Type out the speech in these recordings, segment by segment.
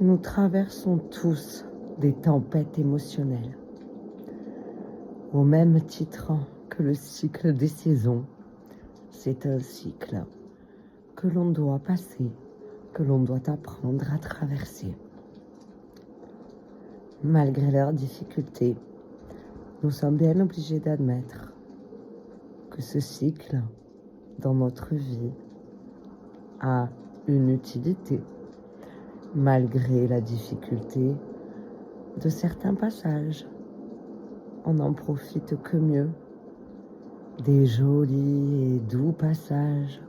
Nous traversons tous des tempêtes émotionnelles, au même titre que le cycle des saisons. C'est un cycle que l'on doit passer, que l'on doit apprendre à traverser. Malgré leurs difficultés, nous sommes bien obligés d'admettre que ce cycle, dans notre vie, a une utilité, malgré la difficulté de certains passages. On n'en profite que mieux des jolis et doux passages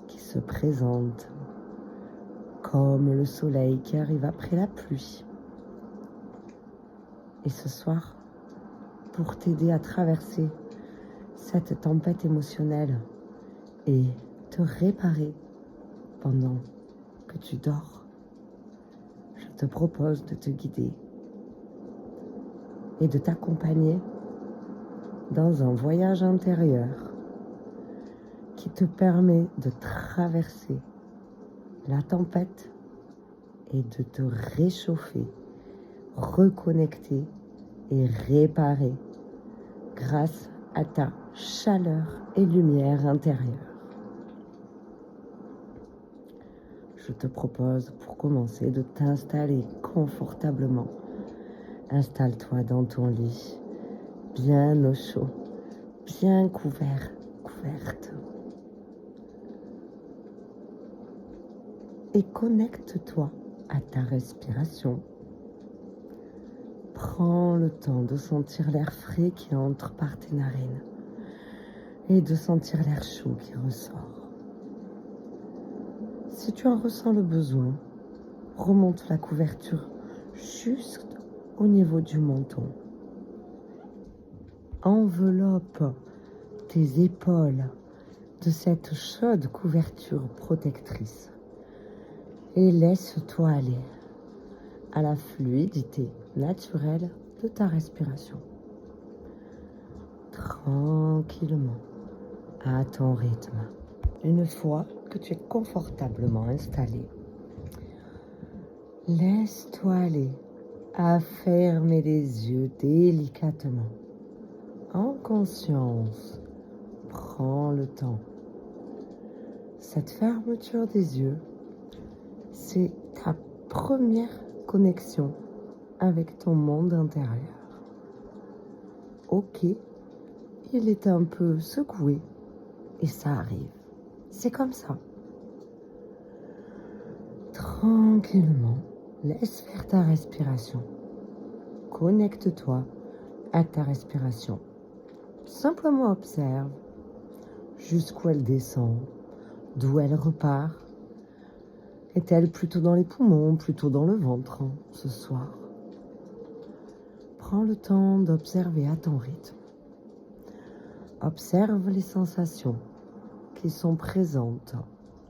qui se présentent comme le soleil qui arrive après la pluie. Et ce soir, pour t'aider à traverser cette tempête émotionnelle et te réparer pendant que tu dors, je te propose de te guider et de t'accompagner dans un voyage intérieur qui te permet de traverser la tempête et de te réchauffer, reconnecter et réparer grâce à ta chaleur et lumière intérieure. Je te propose pour commencer de t'installer confortablement. Installe-toi dans ton lit, bien au chaud, bien couverte. Et connecte-toi à ta respiration. Prends le temps de sentir l'air frais qui entre par tes narines et de sentir l'air chaud qui ressort. Si tu en ressens le besoin, remonte la couverture juste au niveau du menton. Enveloppe tes épaules de cette chaude couverture protectrice et laisse-toi aller à la fluidité naturelle de ta respiration. Tranquillement, à ton rythme. Une fois que tu es confortablement installé, laisse-toi aller à fermer les yeux délicatement. En conscience, prends le temps. Cette fermeture des yeux, c'est ta première connexion avec ton monde intérieur. Ok, il est un peu secoué et ça arrive. C'est comme ça. Tranquillement, laisse faire ta respiration. Connecte-toi à ta respiration. Simplement observe jusqu'où elle descend, d'où elle repart. Est-elle plutôt dans les poumons, plutôt dans le ventre ce soir? Prends le temps d'observer à ton rythme. Observe les sensations qui sont présentes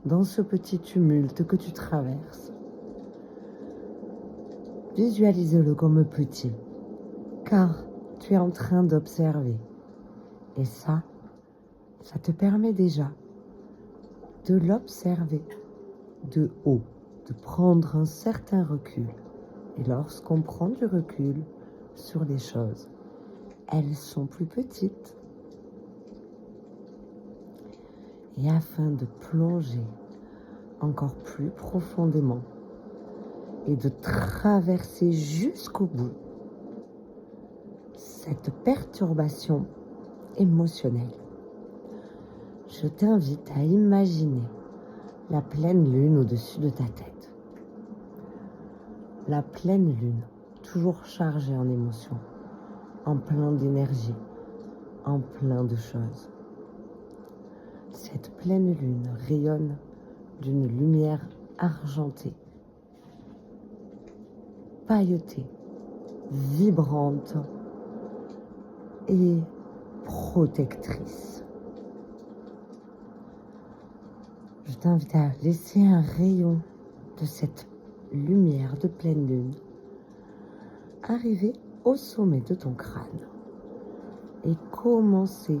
dans ce petit tumulte que tu traverses. Visualise-le comme petit, car tu es en train d'observer. Et ça te permet déjà de l'observer de haut, de prendre un certain recul. Et lorsqu'on prend du recul sur les choses, elles sont plus petites. Et afin de plonger encore plus profondément et de traverser jusqu'au bout cette perturbation émotionnelle, je t'invite à imaginer la pleine lune au-dessus de ta tête. La pleine lune, toujours chargée en émotions, en plein d'énergie, en plein de choses. Cette pleine lune rayonne d'une lumière argentée, pailletée, vibrante et protectrice. Je t'invite à laisser un rayon de cette lumière de pleine lune arriver au sommet de ton crâne et commencer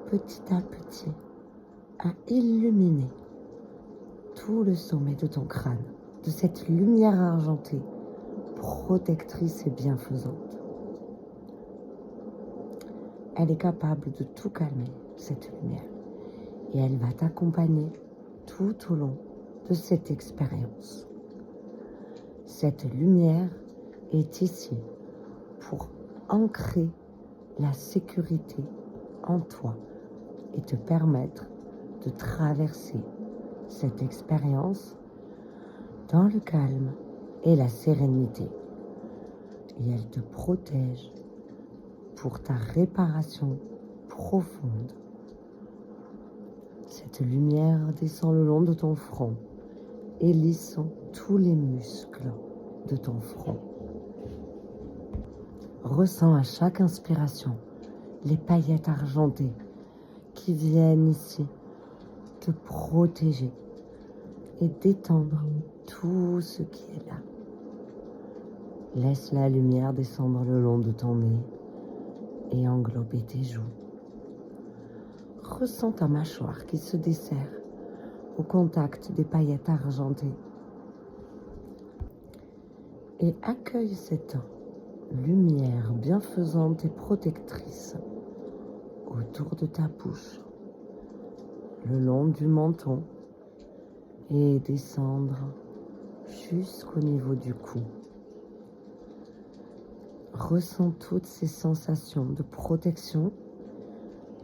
petit à petit à illuminer tout le sommet de ton crâne, de cette lumière argentée, protectrice et bienfaisante. Elle est capable de tout calmer, cette lumière, et elle va t'accompagner tout au long de cette expérience. Cette lumière est ici pour ancrer la sécurité en toi et te permettre de traverser cette expérience dans le calme et la sérénité. Et elle te protège pour ta réparation profonde. Cette lumière descend le long de ton front et lissant tous les muscles de ton front. Ressens à chaque inspiration les paillettes argentées qui viennent ici te protéger et détendre tout ce qui est là. Laisse la lumière descendre le long de ton nez et englober tes joues. Ressens ta mâchoire qui se desserre au contact des paillettes argentées et accueille cette lumière bienfaisante et protectrice autour de ta bouche, le long du menton et descendre jusqu'au niveau du cou. Ressens toutes ces sensations de protection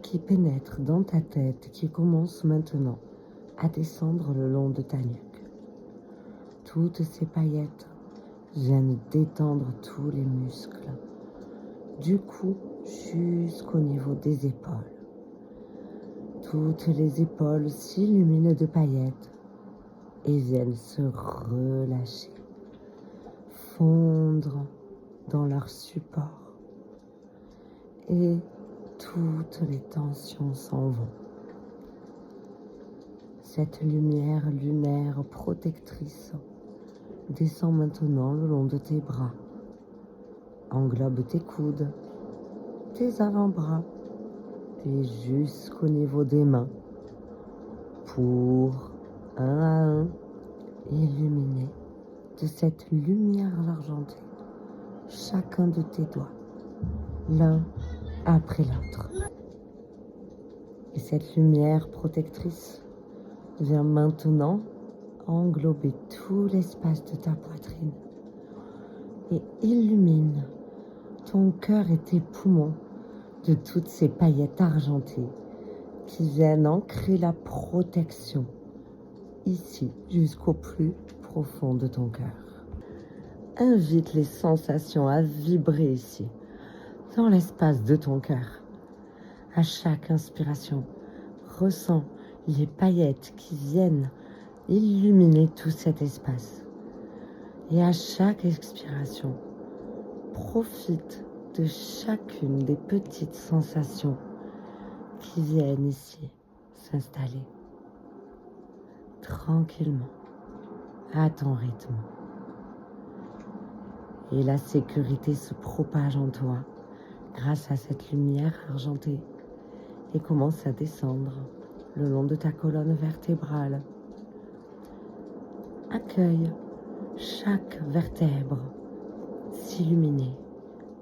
qui pénètrent dans ta tête, qui commencent maintenant à descendre le long de ta nuque. Toutes ces paillettes viennent détendre tous les muscles, du cou jusqu'au niveau des épaules. Toutes les épaules s'illuminent de paillettes et viennent se relâcher, fondre dans leur support. Et toutes les tensions s'en vont. Cette lumière lunaire protectrice descend maintenant le long de tes bras, englobe tes coudes, tes avant-bras et jusqu'au niveau des mains pour, un à un, illuminer de cette lumière argentée chacun de tes doigts, l'un après l'autre. Et cette lumière protectrice vient maintenant englober tout l'espace de ta poitrine et illumine ton cœur et tes poumons de toutes ces paillettes argentées qui viennent ancrer la protection ici jusqu'au plus profond de ton cœur. Invite les sensations à vibrer ici, dans l'espace de ton cœur. À chaque inspiration, ressens les paillettes qui viennent illuminer tout cet espace. Et à chaque expiration, profite de chacune des petites sensations qui viennent ici s'installer tranquillement, à ton rythme. Et la sécurité se propage en toi grâce à cette lumière argentée et commence à descendre le long de ta colonne vertébrale. Accueille chaque vertèbre s'illuminer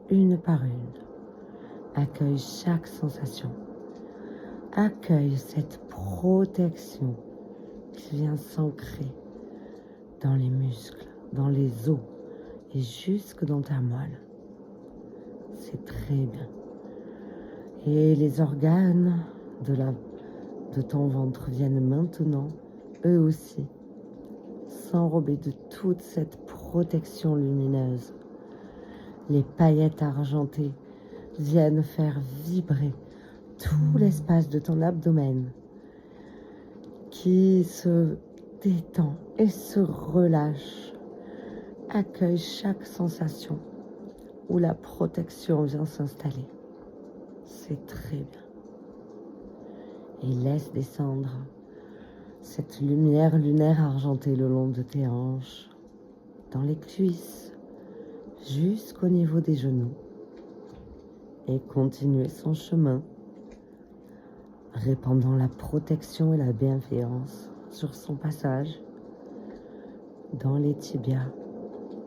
une par une. Accueille chaque sensation. Accueille cette protection qui vient s'ancrer dans les muscles, dans les os et jusque dans ta moelle. C'est très bien. Et les organes de ton ventre viennent maintenant, eux aussi, s'enrober de toute cette protection lumineuse. Les paillettes argentées viennent faire vibrer tout l'espace de ton abdomen qui se détend et se relâche. Accueille chaque sensation où la protection vient s'installer. C'est très bien. Et laisse descendre cette lumière lunaire argentée le long de tes hanches, dans les cuisses, jusqu'au niveau des genoux. Et continuer son chemin, répandant la protection et la bienveillance sur son passage, dans les tibias,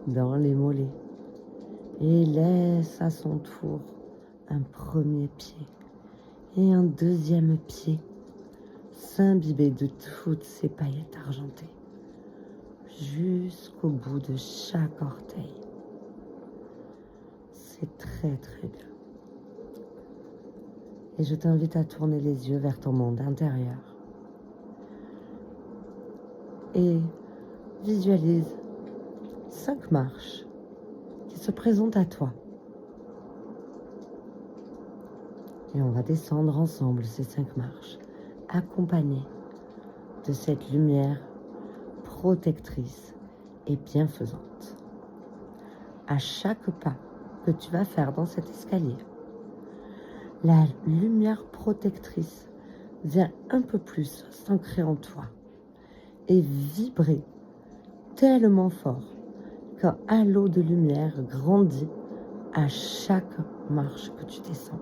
dans les mollets. Et laisse à son tour un premier pied et un deuxième pied s'imbiber de toutes ces paillettes argentées jusqu'au bout de chaque orteil. C'est très très bien. Et je t'invite à tourner les yeux vers ton monde intérieur et visualise 5 marches qui se présentent à toi. Et on va descendre ensemble ces 5 marches, accompagnés de cette lumière protectrice et bienfaisante. À chaque pas que tu vas faire dans cet escalier, la lumière protectrice vient un peu plus s'ancrer en toi et vibrer tellement fort qu'un halo de lumière grandit à chaque marche que tu descends.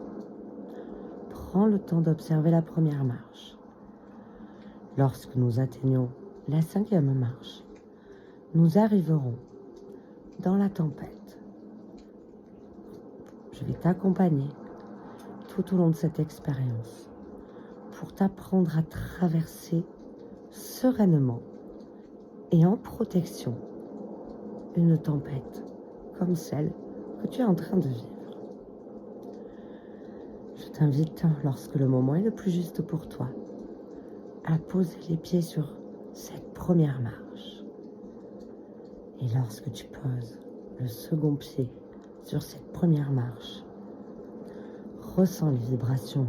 Prends le temps d'observer la première marche. Lorsque nous atteignons la 5e marche, nous arriverons dans la tempête. Je vais t'accompagner tout au long de cette expérience pour t'apprendre à traverser sereinement et en protection une tempête comme celle que tu es en train de vivre. Je t'invite, lorsque le moment est le plus juste pour toi, à poser les pieds sur cette première marche. Et lorsque tu poses le second pied sur cette première marche, ressens les vibrations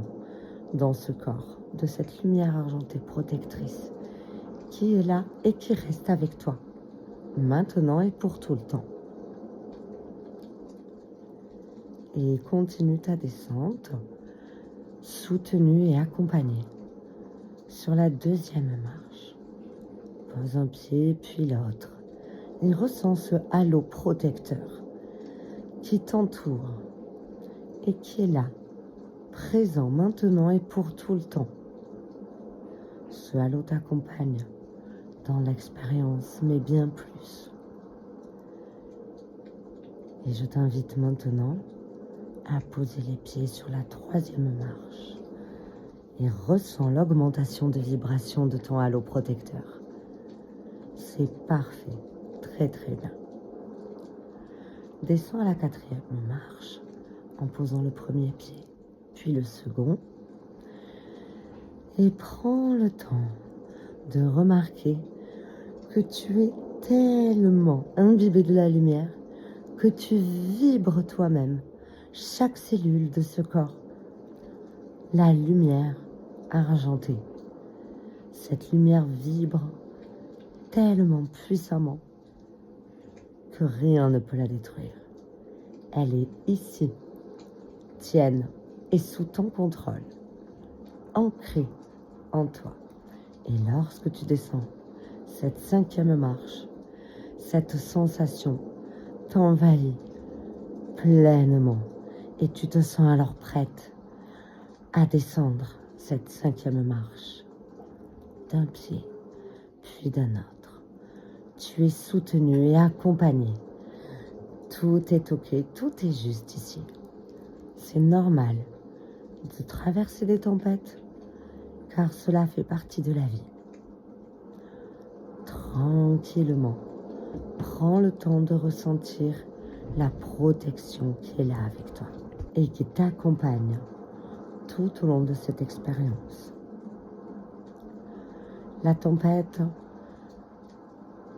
dans ce corps de cette lumière argentée protectrice qui est là et qui reste avec toi, maintenant et pour tout le temps. Et continue ta descente, soutenue et accompagnée. Sur la 2e marche, pose un pied puis l'autre et ressens ce halo protecteur qui t'entoure et qui est là, présent maintenant et pour tout le temps. Ce halo t'accompagne dans l'expérience, mais bien plus. Et je t'invite maintenant à poser les pieds sur la 3e marche et ressens l'augmentation de vibration de ton halo protecteur. C'est parfait, très très bien. Descends à la 4e marche en posant le premier pied, puis le second, et prends le temps de remarquer que tu es tellement imbibé de la lumière que tu vibres toi-même chaque cellule de ce corps. La lumière argentée. Cette lumière vibre tellement puissamment que rien ne peut la détruire. Elle est ici, tienne et sous ton contrôle, ancrée en toi. Et lorsque tu descends cette 5e marche, cette sensation t'envahit pleinement et tu te sens alors prête à descendre cette 5e marche d'un pied puis d'un autre. Tu es soutenu et accompagné. Tout est ok, tout est juste ici. C'est normal de traverser des tempêtes car cela fait partie de la vie. Tranquillement, prends le temps de ressentir la protection qui est là avec toi et qui t'accompagne tout au long de cette expérience. La tempête,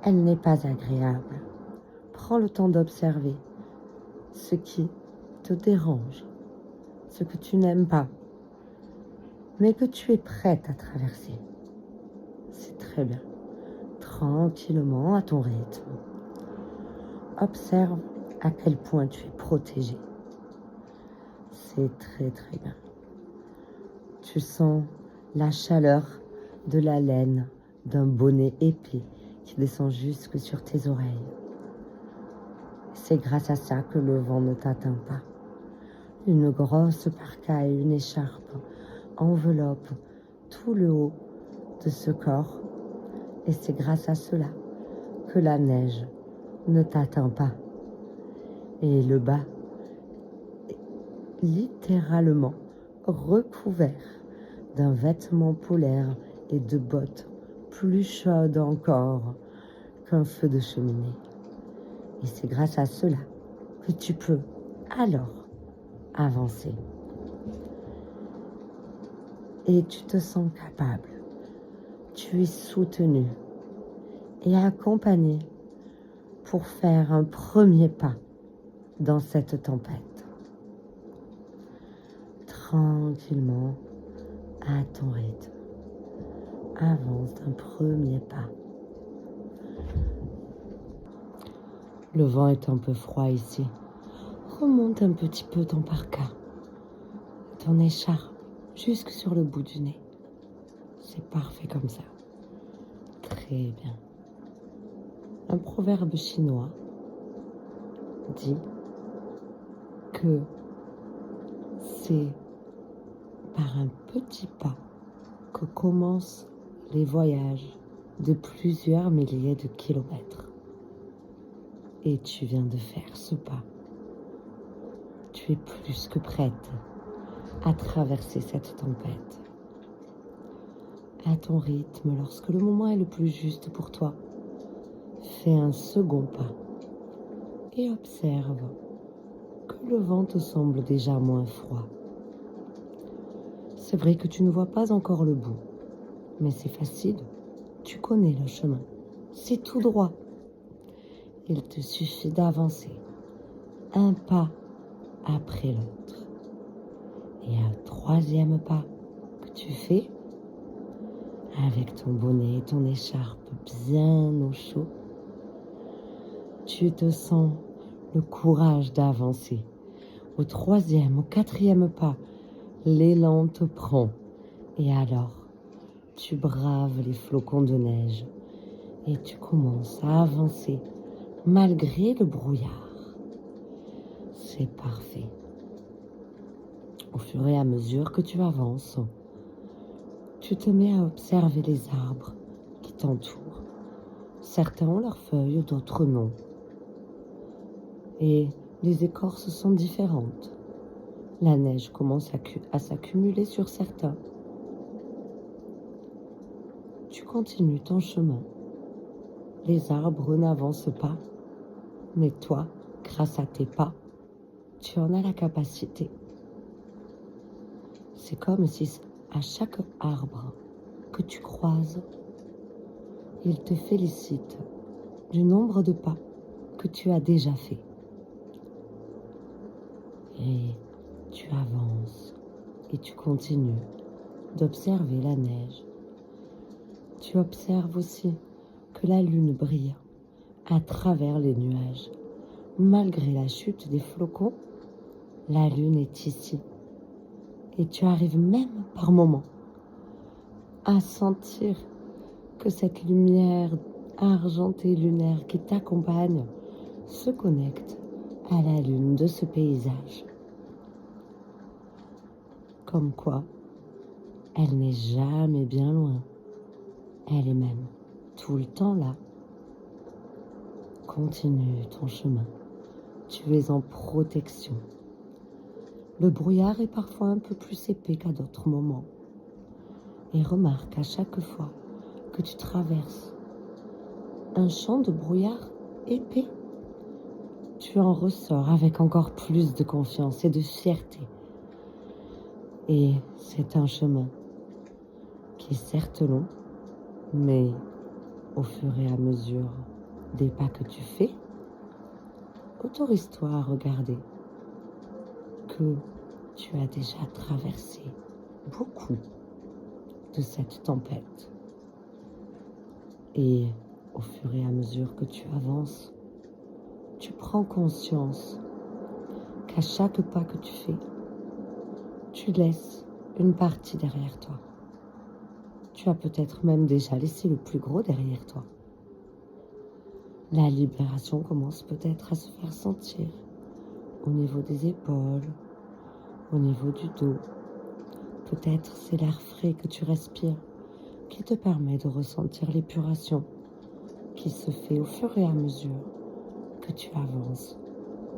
elle n'est pas agréable. Prends le temps d'observer ce qui te dérange, ce que tu n'aimes pas, mais que tu es prête à traverser. C'est très bien. Tranquillement, à ton rythme. Observe à quel point tu es protégé. C'est très très bien. Tu sens la chaleur de la laine d'un bonnet épais qui descend jusque sur tes oreilles. C'est grâce à ça que le vent ne t'atteint pas. Une grosse parka et une écharpe enveloppent tout le haut de ce corps et c'est grâce à cela que la neige ne t'atteint pas. Et le bas est littéralement recouvert d'un vêtement polaire et de bottes plus chaudes encore qu'un feu de cheminée. Et c'est grâce à cela que tu peux alors avancer. Et tu te sens capable. Tu es soutenu et accompagné pour faire un premier pas dans cette tempête. Tranquillement, à ton rythme, avance d'un premier pas. Le vent est un peu froid ici. Remonte un petit peu ton parka, ton écharpe jusque sur le bout du nez. C'est parfait comme ça. Très bien. Un proverbe chinois dit que c'est par un petit pas que commencent les voyages de plusieurs milliers de kilomètres. Et tu viens de faire ce pas. Tu es plus que prête à traverser cette tempête. À ton rythme, lorsque le moment est le plus juste pour toi, fais un second pas et observe que le vent te semble déjà moins froid. C'est vrai que tu ne vois pas encore le bout, mais c'est facile, tu connais le chemin, c'est tout droit. Il te suffit d'avancer un pas après l'autre. Et un troisième pas que tu fais, avec ton bonnet et ton écharpe bien au chaud, tu te sens le courage d'avancer. Au troisième, au quatrième pas, l'élan te prend. Et alors, tu braves les flocons de neige et tu commences à avancer malgré le brouillard. C'est parfait. Au fur et à mesure que tu avances, tu te mets à observer les arbres qui t'entourent. Certains ont leurs feuilles, d'autres non. Et les écorces sont différentes. La neige commence à s'accumuler sur certains. Tu continues ton chemin. Les arbres n'avancent pas, mais toi, grâce à tes pas, tu en as la capacité. C'est comme si à chaque arbre que tu croises, il te félicite du nombre de pas que tu as déjà fait. Et tu avances et tu continues d'observer la neige. Tu observes aussi que la lune brille à travers les nuages. Malgré la chute des flocons, la lune est ici. Et tu arrives même par moments à sentir que cette lumière argentée lunaire qui t'accompagne se connecte à la lune de ce paysage. Comme quoi, elle n'est jamais bien loin. Elle est même tout le temps là. Continue ton chemin. Tu es en protection. Le brouillard est parfois un peu plus épais qu'à d'autres moments. Et remarque à chaque fois que tu traverses un champ de brouillard épais, tu en ressors avec encore plus de confiance et de fierté. Et c'est un chemin qui est certes long, mais au fur et à mesure des pas que tu fais, autorise-toi à regarder que tu as déjà traversé beaucoup de cette tempête. Et au fur et à mesure que tu avances, tu prends conscience qu'à chaque pas que tu fais, tu laisses une partie derrière toi. Tu as peut-être même déjà laissé le plus gros derrière toi. La libération commence peut-être à se faire sentir au niveau des épaules, au niveau du dos. Peut-être c'est l'air frais que tu respires qui te permet de ressentir l'épuration qui se fait au fur et à mesure que tu avances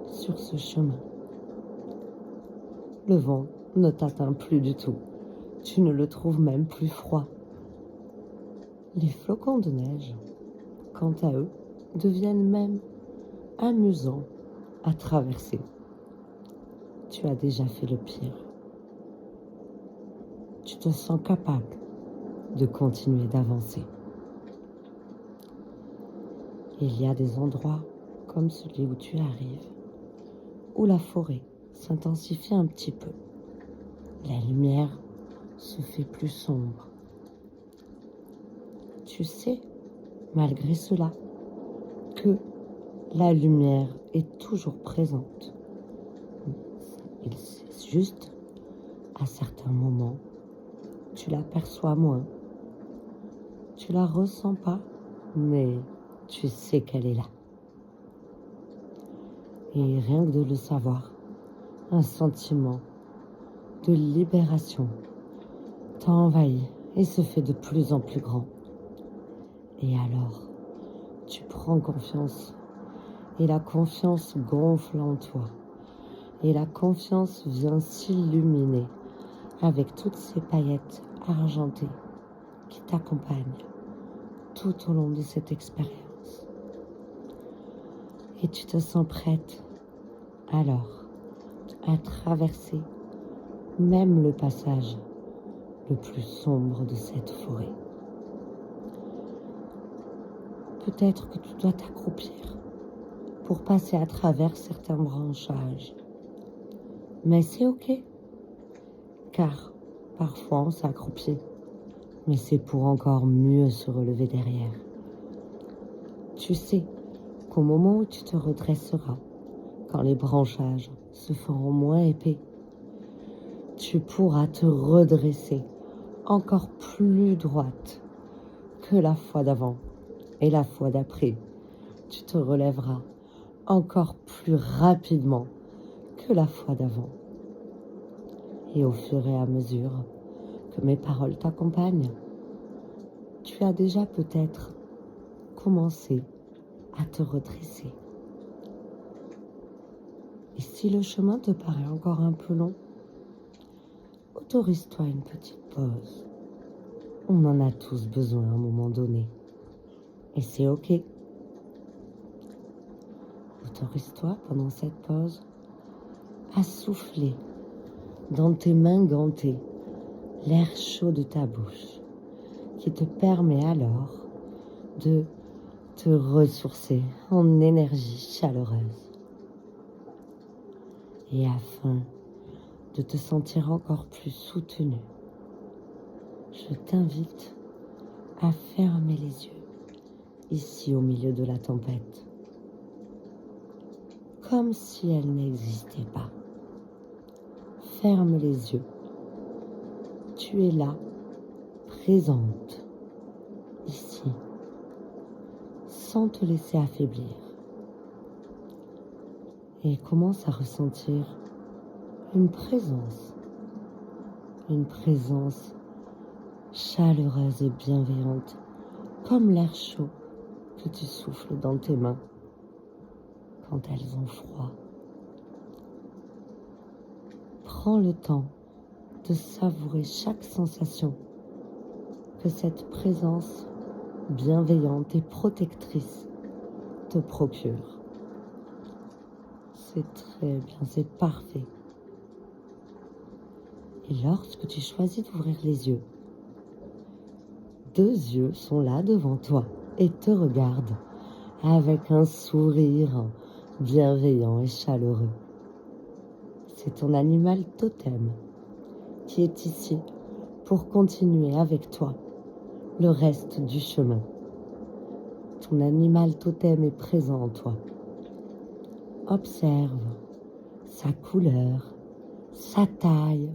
sur ce chemin. Le vent ne t'atteint plus du tout. Tu ne le trouves même plus froid. Les flocons de neige, quant à eux, deviennent même amusants à traverser. Tu as déjà fait le pire. Tu te sens capable de continuer d'avancer. Il y a des endroits comme celui où tu arrives, où la forêt s'intensifie un petit peu. La lumière se fait plus sombre. Tu sais, malgré cela, que la lumière est toujours présente. C'est juste, à certains moments, tu l'aperçois moins. Tu la ressens pas, mais tu sais qu'elle est là. Et rien que de le savoir, un sentiment de libération t'envahit et se fait de plus en plus grand. Et alors, tu prends confiance. Et la confiance gonfle en toi. Et la confiance vient s'illuminer avec toutes ces paillettes argentées qui t'accompagnent tout au long de cette expérience. Et tu te sens prête alors à traverser même le passage le plus sombre de cette forêt. Peut-être que tu dois t'accroupir pour passer à travers certains branchages. Mais c'est ok, car parfois on s'accroupit, mais c'est pour encore mieux se relever derrière. Tu sais qu'au moment où tu te redresseras, quand les branchages se feront moins épais, tu pourras te redresser encore plus droite que la fois d'avant et la fois d'après. Tu te relèveras encore plus rapidement que la fois d'avant. Et au fur et à mesure que mes paroles t'accompagnent, tu as déjà peut-être commencé à te redresser. Et si le chemin te paraît encore un peu long, autorise-toi une petite pause. On en a tous besoin à un moment donné. Et c'est ok. Autorise-toi pendant cette pause à souffler dans tes mains gantées l'air chaud de ta bouche qui te permet alors de te ressourcer en énergie chaleureuse. Et afin de te sentir encore plus soutenu, je t'invite à fermer les yeux ici au milieu de la tempête, comme si elle n'existait pas. Ferme les yeux. Tu es là, présente, ici, sans te laisser affaiblir. Et commence à ressentir une présence chaleureuse et bienveillante, comme l'air chaud que tu souffles dans tes mains quand elles ont froid. Prends le temps de savourer chaque sensation que cette présence bienveillante et protectrice te procure. C'est très bien, c'est parfait. Et lorsque tu choisis d'ouvrir les yeux, 2 yeux sont là devant toi et te regardent avec un sourire bienveillant et chaleureux. C'est ton animal totem qui est ici pour continuer avec toi le reste du chemin. Ton animal totem est présent en toi. Observe sa couleur, sa taille,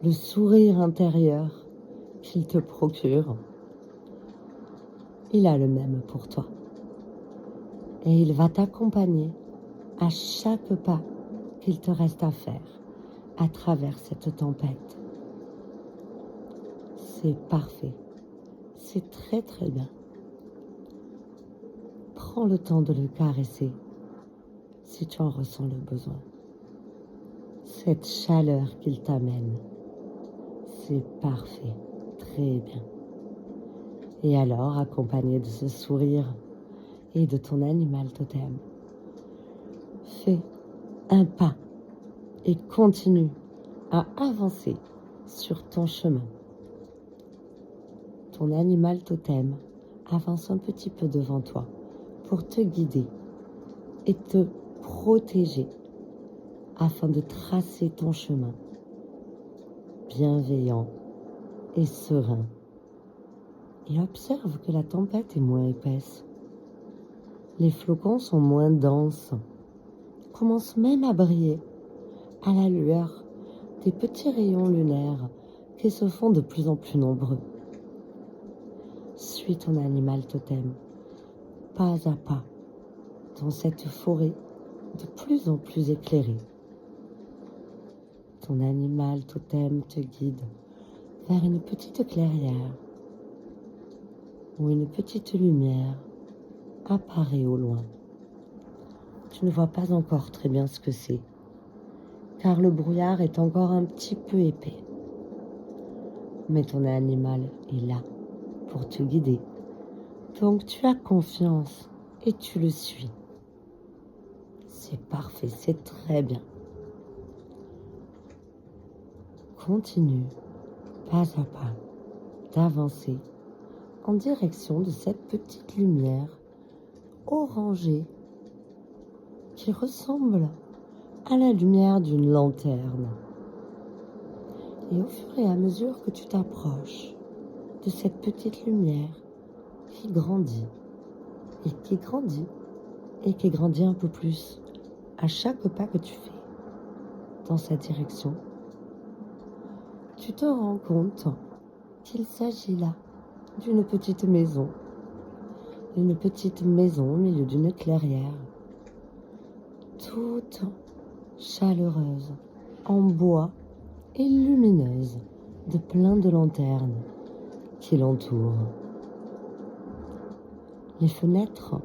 le sourire intérieur qu'il te procure. Il a le même pour toi. Et il va t'accompagner à chaque pas qu'il te reste à faire à travers cette tempête. C'est parfait. C'est très très bien. Prends le temps de le caresser si tu en ressens le besoin. Cette chaleur qu'il t'amène, c'est parfait, très bien. Et alors, accompagné de ce sourire et de ton animal totem, fais un pas et continue à avancer sur ton chemin. Ton animal totem avance un petit peu devant toi pour te guider et te protéger afin de tracer ton chemin bienveillant et serein. Et observe que la tempête est moins épaisse. Les flocons sont moins denses, commencent même à briller à la lueur des petits rayons lunaires qui se font de plus en plus nombreux. Suis ton animal totem, pas à pas, dans cette forêt de plus en plus éclairée. Ton animal totem te guide vers une petite clairière où une petite lumière apparaît au loin. Tu ne vois pas encore très bien ce que c'est, car le brouillard est encore un petit peu épais. Mais ton animal est là pour te guider. Donc tu as confiance et tu le suis. C'est parfait, c'est très bien. Continue, pas à pas, d'avancer en direction de cette petite lumière orangée qui ressemble à la lumière d'une lanterne. Et au fur et à mesure que tu t'approches de cette petite lumière qui grandit et qui grandit et qui grandit un peu plus à chaque pas que tu fais dans cette direction, tu te rends compte qu'il s'agit là d'une petite maison. Une petite maison au milieu d'une clairière, toute chaleureuse, en bois et lumineuse, de plein de lanternes qui l'entourent. Les fenêtres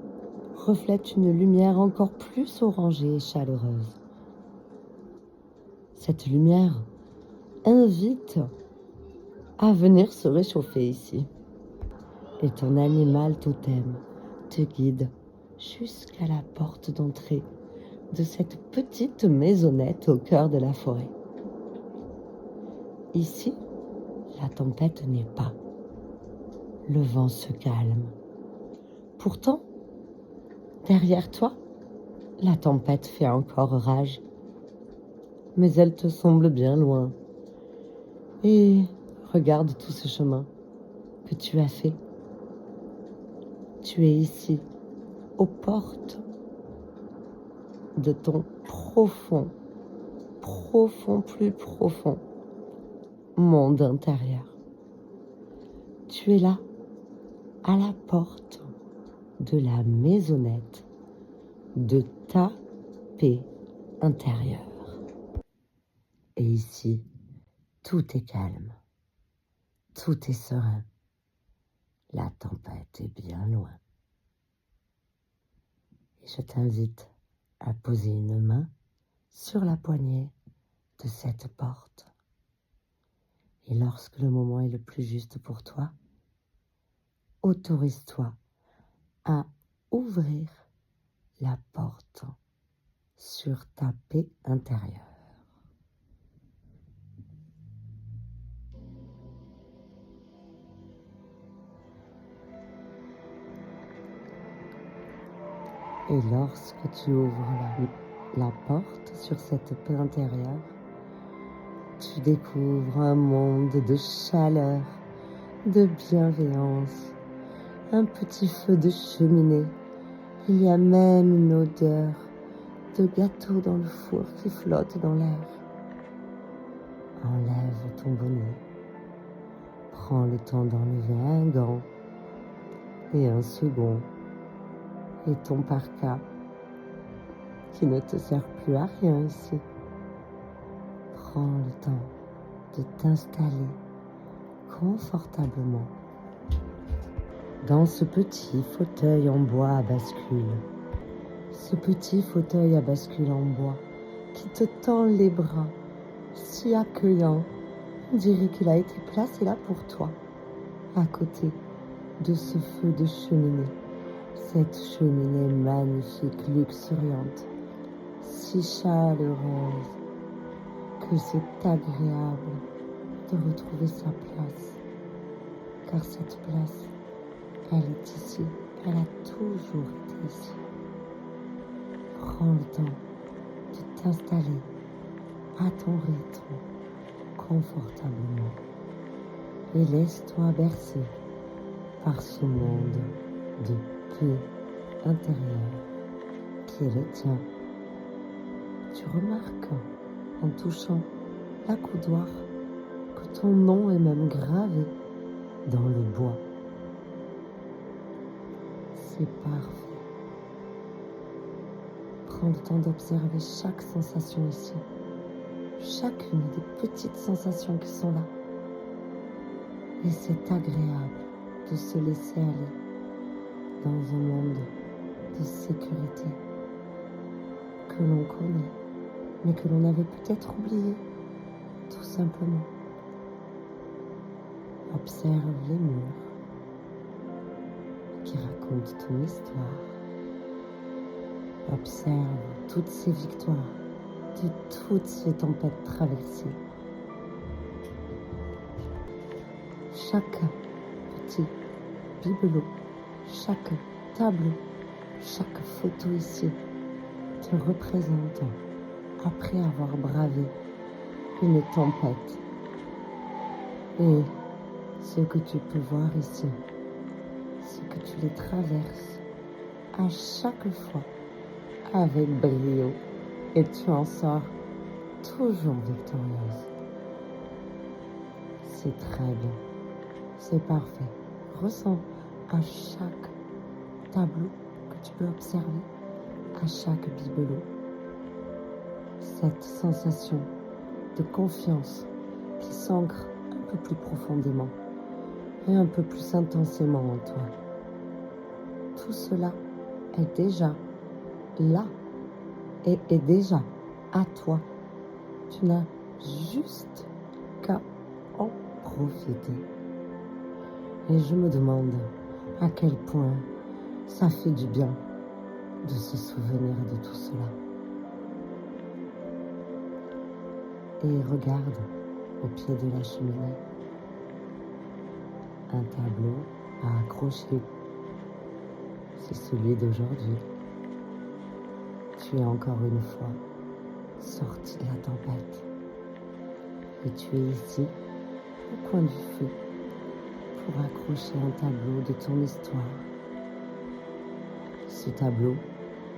reflètent une lumière encore plus orangée et chaleureuse. Cette lumière invite à venir se réchauffer ici. Et ton animal totem te guide jusqu'à la porte d'entrée de cette petite maisonnette au cœur de la forêt. Ici, la tempête n'est pas. Le vent se calme. Pourtant, derrière toi, la tempête fait encore rage. Mais elle te semble bien loin. Et regarde tout ce chemin que tu as fait. Tu es ici, aux portes de ton plus profond monde intérieur. Tu es là, à la porte de la maisonnette de ta paix intérieure. Et ici, tout est calme, tout est serein. La tempête est bien loin. Et je t'invite à poser une main sur la poignée de cette porte. Et lorsque le moment est le plus juste pour toi, autorise-toi à ouvrir la porte sur ta paix intérieure. Et lorsque tu ouvres la porte sur cette paix intérieure, tu découvres un monde de chaleur, de bienveillance, un petit feu de cheminée. Il y a même une odeur de gâteau dans le four qui flotte dans l'air. Enlève ton bonnet. Prends le temps d'enlever un gant et un second et ton parka qui ne te sert plus à rien ici. Prends le temps de t'installer confortablement dans ce petit fauteuil en bois à bascule. Ce petit fauteuil à bascule en bois qui te tend les bras, si accueillant, on dirait qu'il a été placé là pour toi, à côté de ce feu de cheminée, cette cheminée magnifique, luxuriante, si chaleureuse, que c'est agréable de retrouver sa place, car cette place, elle est ici, elle a toujours été ici. Prends le temps de t'installer à ton rythme, confortablement, et laisse-toi bercer par ce monde de paix intérieure qui est le tien. Tu remarques, en touchant la coudoir, que ton nom est même gravé dans le bois. C'est parfait. Prends le temps d'observer chaque sensation ici, chacune des petites sensations qui sont là. Et c'est agréable de se laisser aller dans un monde de sécurité que l'on connaît, mais que l'on avait peut-être oublié, tout simplement. Observe les murs qui racontent ton histoire. Observe toutes ces victoires, de toutes ces tempêtes traversées. Chaque petit bibelot, chaque tableau, chaque photo ici te représente après avoir bravé une tempête. Et ce que tu peux voir ici, c'est que tu les traverses à chaque fois avec brio et tu en sors toujours victorieuse. C'est très bien, c'est parfait. Ressens à chaque tableau que tu peux observer, à chaque bibelot, cette sensation de confiance qui s'ancre un peu plus profondément et un peu plus intensément en toi. Tout cela est déjà là et est déjà à toi. Tu n'as juste qu'à en profiter. Et je me demande à quel point ça fait du bien de se souvenir de tout cela. Et regarde au pied de la cheminée un tableau à accrocher. C'est celui d'aujourd'hui. Tu es encore une fois sorti de la tempête. Et tu es ici, au coin du feu, pour accrocher un tableau de ton histoire. Ce tableau,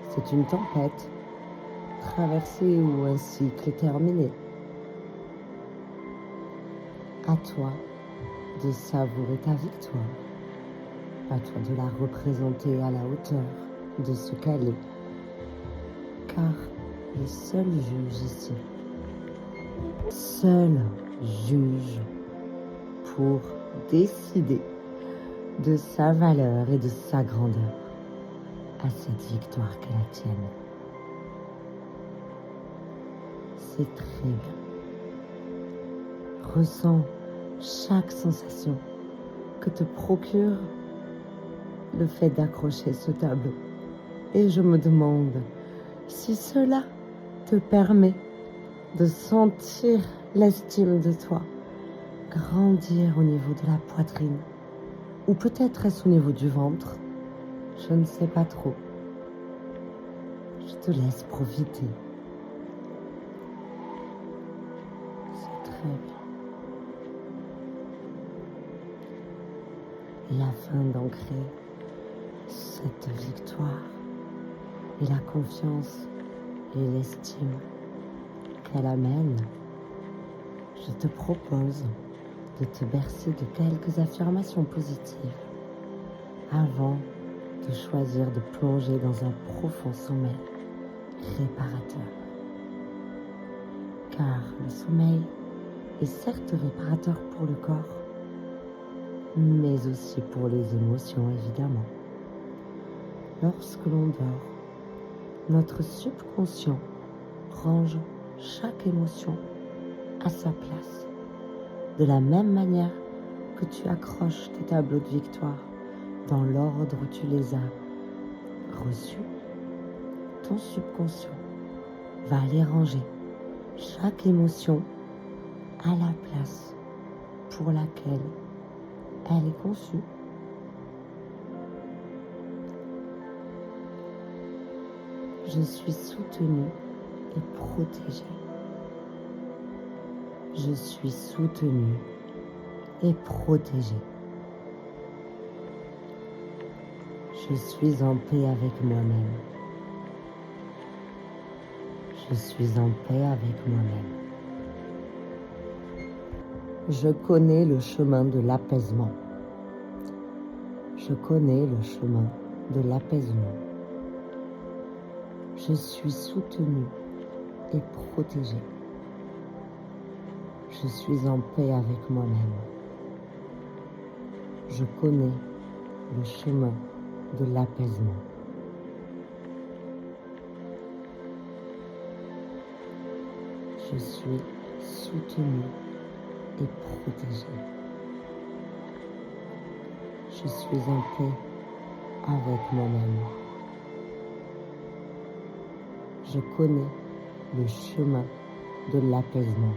c'est une tempête traversée ou un cycle terminé. À toi de savourer ta victoire. À toi de la représenter à la hauteur de ce qu'elle est. Car le seul juge ici, seul juge pour décider de sa valeur et de sa grandeur à cette victoire qu'est la tienne. C'est très bien. Ressens chaque sensation que te procure le fait d'accrocher ce tableau. Et je me demande si cela te permet de sentir l'estime de toi grandir au niveau de la poitrine. Ou peut-être est-ce au niveau du ventre. Je ne sais pas trop. Je te laisse profiter. C'est très bien. Et afin d'ancrer cette victoire et la confiance et l'estime qu'elle amène, je te propose de te bercer de quelques affirmations positives avant de choisir de plonger dans un profond sommeil réparateur. Car le sommeil est certes réparateur pour le corps, mais aussi pour les émotions évidemment. Lorsque l'on dort, notre subconscient range chaque émotion à sa place. De la même manière que tu accroches tes tableaux de victoire dans l'ordre où tu les as reçus, ton subconscient va les ranger, chaque émotion à la place pour laquelle elle est conçue. Je suis soutenue et protégée. Je suis soutenue et protégée. Je suis en paix avec moi-même. Je suis en paix avec moi-même. Je connais le chemin de l'apaisement. Je connais le chemin de l'apaisement. Je suis soutenue et protégée. Je suis en paix avec moi-même. Je connais le chemin de l'apaisement. Je suis soutenue et protégée. Je suis en paix avec moi-même. Je connais le chemin de l'apaisement.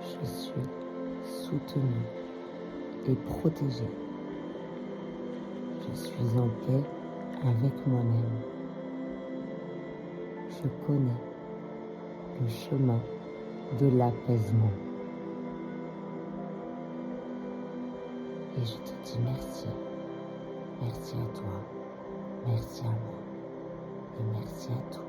Je suis soutenue et protégée. Je suis en paix avec moi-même. Je connais le chemin de l'apaisement. Et je te dis merci. Merci à toi. Merci à moi. Et merci à toi.